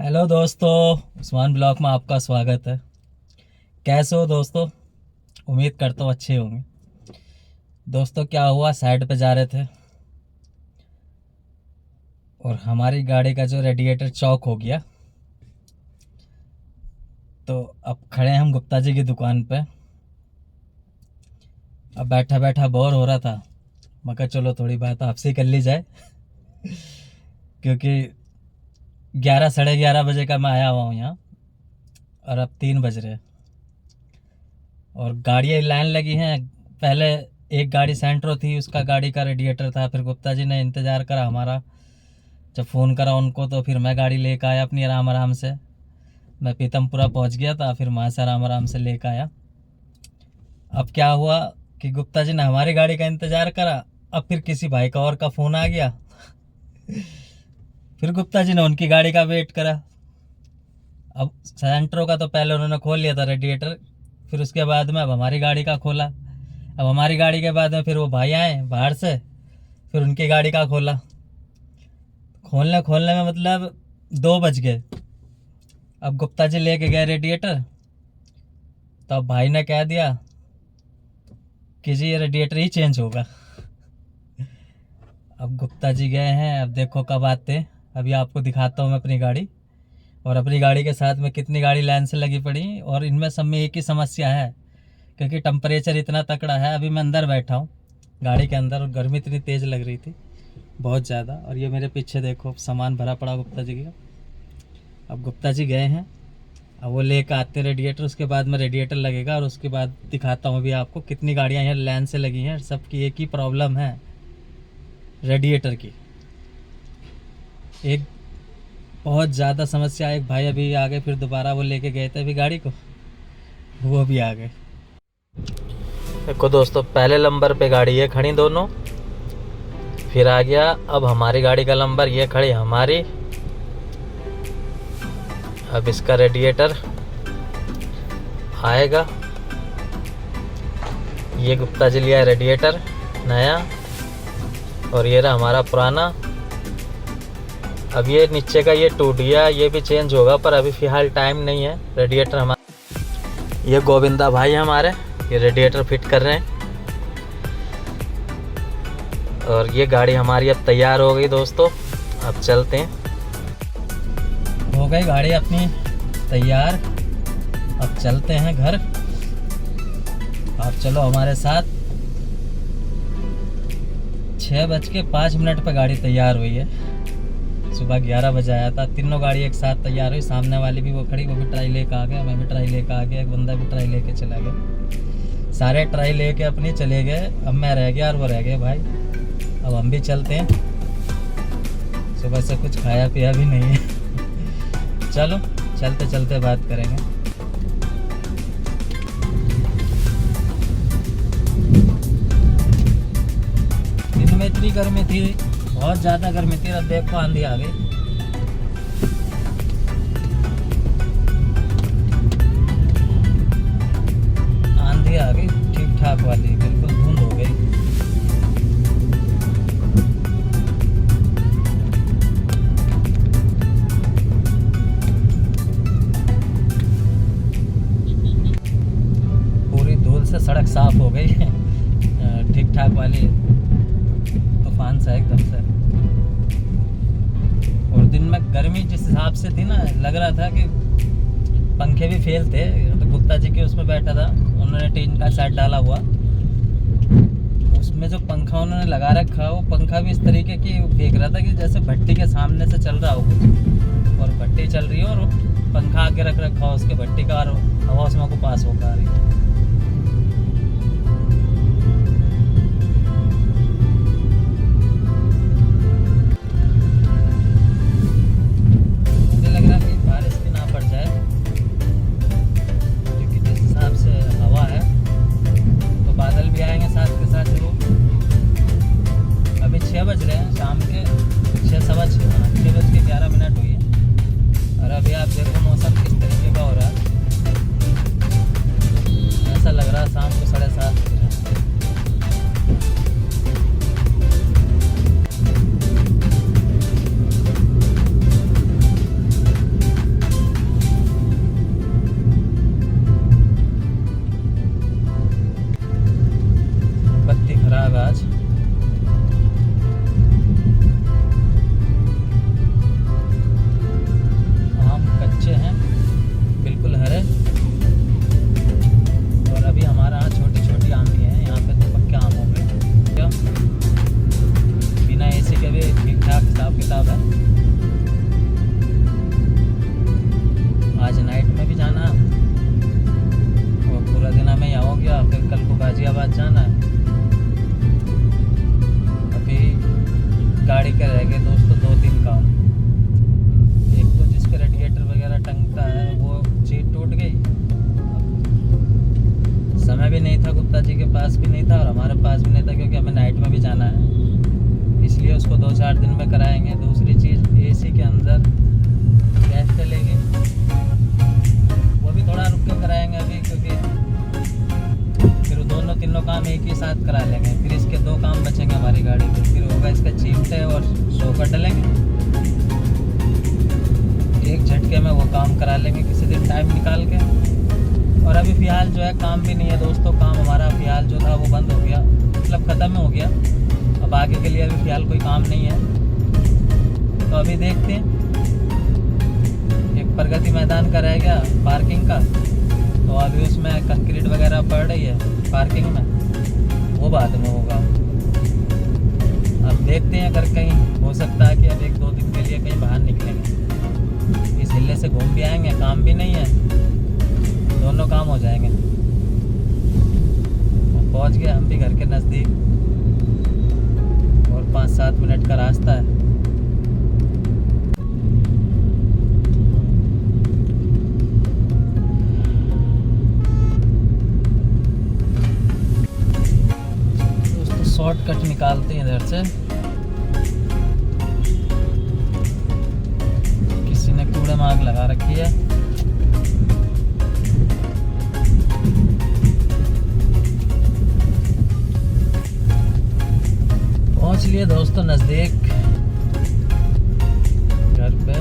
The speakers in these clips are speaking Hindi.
हेलो दोस्तों, उस्मान ब्लॉग में आपका स्वागत है। कैसे हो दोस्तों? उम्मीद करता हूँ अच्छे होंगे। दोस्तों क्या हुआ, साइड पे जा रहे थे और हमारी गाड़ी का जो रेडिएटर चौक हो गया। तो अब खड़े हैं हम गुप्ता जी की दुकान पे। अब बैठा बैठा बोर हो रहा था, मगर चलो थोड़ी बात आपसे कर ली जाए क्योंकि 11 साढ़े 11 बजे का मैं आया हुआ हूँ यहाँ और अब 3 बज रहे हैं और गाड़ियाँ लाइन लगी हैं। पहले एक गाड़ी सेंट्रो थी, उसका गाड़ी का रेडिएटर था। फिर गुप्ता जी ने इंतज़ार करा हमारा, जब फ़ोन करा उनको तो फिर मैं गाड़ी लेकर आया अपनी आराम आराम से। मैं पीतमपुरा पहुंच गया था, फिर वहाँ से आराम आराम से लेकर आया। अब क्या हुआ कि गुप्ता जी ने हमारी गाड़ी का इंतज़ार करा, अब फिर किसी भाई का और का फ़ोन आ गया फिर गुप्ता जी ने उनकी गाड़ी का वेट करा। अब सेंट्रो का तो पहले उन्होंने खोल लिया था रेडिएटर, फिर उसके बाद में अब हमारी गाड़ी का खोला। अब हमारी गाड़ी के बाद में फिर वो भाई आए बाहर से, फिर उनकी गाड़ी का खोला। खोलने खोलने में मतलब 2 बज गए। अब गुप्ता जी लेके गए रेडिएटर, तो अब भाई ने कह दिया कि जी ये रेडिएटर ही चेंज होगा। अब गुप्ता जी गए हैं, अब देखो कब आते हैं। अभी आपको दिखाता हूँ मैं अपनी गाड़ी, और अपनी गाड़ी के साथ में कितनी गाड़ी लाइन से लगी पड़ी, और इनमें सब में एक ही समस्या है क्योंकि टेम्परेचर इतना तकड़ा है। अभी मैं अंदर बैठा हूँ गाड़ी के अंदर और गर्मी इतनी तेज़ लग रही थी, बहुत ज़्यादा। और ये मेरे पीछे देखो सामान भरा पड़ा गुप्ता जी का। अब गुप्ता जी गए हैं, अब वो लेकर आते रेडिएटर, उसके बाद में रेडिएटर लगेगा और उसके बाद दिखाता हूँ अभी आपको कितनी गाड़ियाँ यहाँ लाइन से लगी हैं। सबकी एक ही प्रॉब्लम है, रेडिएटर की। एक बहुत ज़्यादा समस्या। एक भाई अभी आ गए, फिर दोबारा वो लेके गए थे अभी गाड़ी को, वो भी आ गए। देखो दोस्तों, पहले नंबर पे गाड़ी ये खड़ी दोनों, फिर आ गया अब हमारी गाड़ी का नंबर, ये खड़ी हमारी। अब इसका रेडिएटर आएगा। ये गुप्ता जी लिया रेडिएटर नया और ये रहा हमारा पुराना। अब ये नीचे का ये टूट गया, ये भी चेंज होगा, पर अभी फ़िलहाल टाइम नहीं है। रेडिएटर हमारा, ये गोविंदा भाई हमारे, ये रेडिएटर फिट कर रहे हैं। और ये गाड़ी हमारी अब तैयार हो गई दोस्तों, अब चलते हैं। हो गई गाड़ी अपनी तैयार, अब चलते हैं घर। आप चलो हमारे साथ। 6:05 पर गाड़ी तैयार हुई है। सुबह 11 बजे आया था, तीनों गाड़ी एक साथ तैयार हुई। सामने वाली भी वो खड़ी, वो भी ट्राई लेके आ गया, मैं भी ट्राई लेके आ गया, एक बंदा भी ट्राई लेके चला गया। सारे ट्राई लेके अपनी चले गए, अब मैं रह गया और वो रह गए भाई। अब हम भी चलते हैं, सुबह से कुछ खाया पिया भी नहीं है चलो चलते चलते बात करेंगे। दिन में इतनी गर्मी थी, बहुत ज़्यादा गर्मी थी। अब देखो आंधी आ गई। आंधी आ गई ठीक ठाक वाली, बिल्कुल धुंध हो गई। पूरी धूल से सड़क साफ हो गई ठीक ठाक वाली, तूफान सा एकदम से। और दिन में गर्मी जिस हिसाब से थी ना, लग रहा था कि पंखे भी फेल थे। तो गुप्ता जी के उसमें बैठा था, उन्होंने टीन का सेट डाला हुआ, उसमें जो पंखा उन्होंने लगा रखा, वो पंखा भी इस तरीके की फेंक रहा था कि जैसे भट्टी के सामने से चल रहा हो कुछ, और भट्टी चल रही है और पंखा आके रख रखा हो उसके भट्टी का, और हवा उसमें को पास होकर आ रही है। अभी 6 बज रहे हैं शाम के, 6:15 हुई है। और अभी आप देखो मौसम किस तरीके का हो रहा है। में कराएंगे। दूसरी चीज़ एसी के अंदर गैस डलेगी, वो भी थोड़ा रुक के कराएंगे अभी, क्योंकि फिर दोनों तीनों काम एक ही साथ करा लेंगे। फिर इसके 2 काम बचेंगे हमारी गाड़ी के, फिर होगा इसका चिमटे और शॉकर डलेंगे। एक झटके में वो काम करा लेंगे किसी दिन टाइम निकाल के। और अभी फ़िलहाल जो है काम भी नहीं है दोस्तों, काम हमारा फ़िलहाल जो था वो बंद हो गया, मतलब ख़त्म हो गया। अब आगे के लिए अभी फ़िलहाल कोई काम नहीं है। तो अभी देखते हैं, एक प्रगति मैदान का रह गया पार्किंग का, तो अभी उसमें कंक्रीट वगैरह पड़ रही है पार्किंग में, वो बाद में होगा। अब देखते हैं, अगर कहीं हो सकता है कि अब 1-2 दिन के लिए कहीं बाहर निकलेंगे, इस हिल्ले से घूम भी आएंगे, काम भी नहीं है, दोनों काम हो जाएंगे। पहुंच गए हम भी घर के नज़दीक, और 5-7 मिनट का रास्ता है। दोस्तों शॉर्टकट निकालते हैं इधर से। किसी ने कूड़े में आग लगा रखी है। पहुंच लिए दोस्तों नज़दीक घर पे।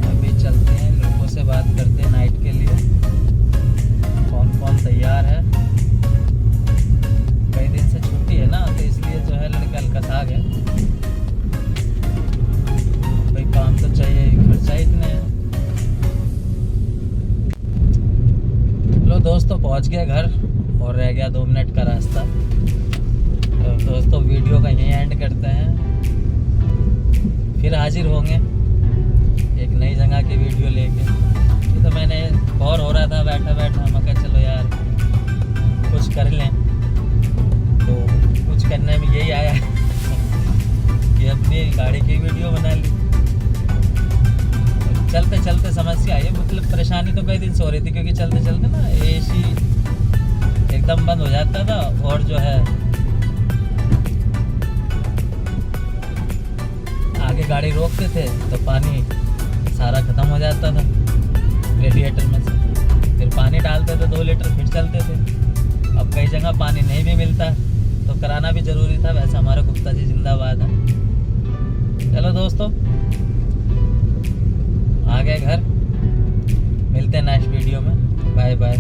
अभी चलते हैं, लोगों से बात करते हैं नाइट के लिए, कौन कौन तैयार है। कई दिन से छुट्टी है ना, तो इसलिए जो है लड़के अलकसा गए। भाई काम तो चाहिए, खर्चा इतने हैं। लो दोस्तों पहुंच गए घर, और रह गया 2 मिनट का रास्ता। तो दोस्तों वीडियो का यहीं एंड करते हैं, फिर हाजिर होंगे एक नई जगह की वीडियो लेके। ये तो मैंने बोर हो रहा था बैठा बैठा, मैं कहा चलो यार कुछ कर लें, तो कुछ करने में यही आया कि अपनी गाड़ी की वीडियो बना ली। चलते चलते समस्या आई है, मतलब परेशानी तो कई दिन से हो रही थी, क्योंकि चलते चलते ना एसी एकदम बंद हो जाता था, और जो है आगे गाड़ी रोकते थे तो पानी सारा ख़त्म हो जाता था रेडिएटर में से। फिर पानी डालते थे 2 लीटर, फिर चलते थे। अब कई जगह पानी नहीं भी मिलता, तो कराना भी ज़रूरी था। वैसे हमारे गुप्ता जी जिंदाबाद है। चलो दोस्तों आ गए घर, मिलते हैं नेक्स्ट वीडियो में। Bye bye.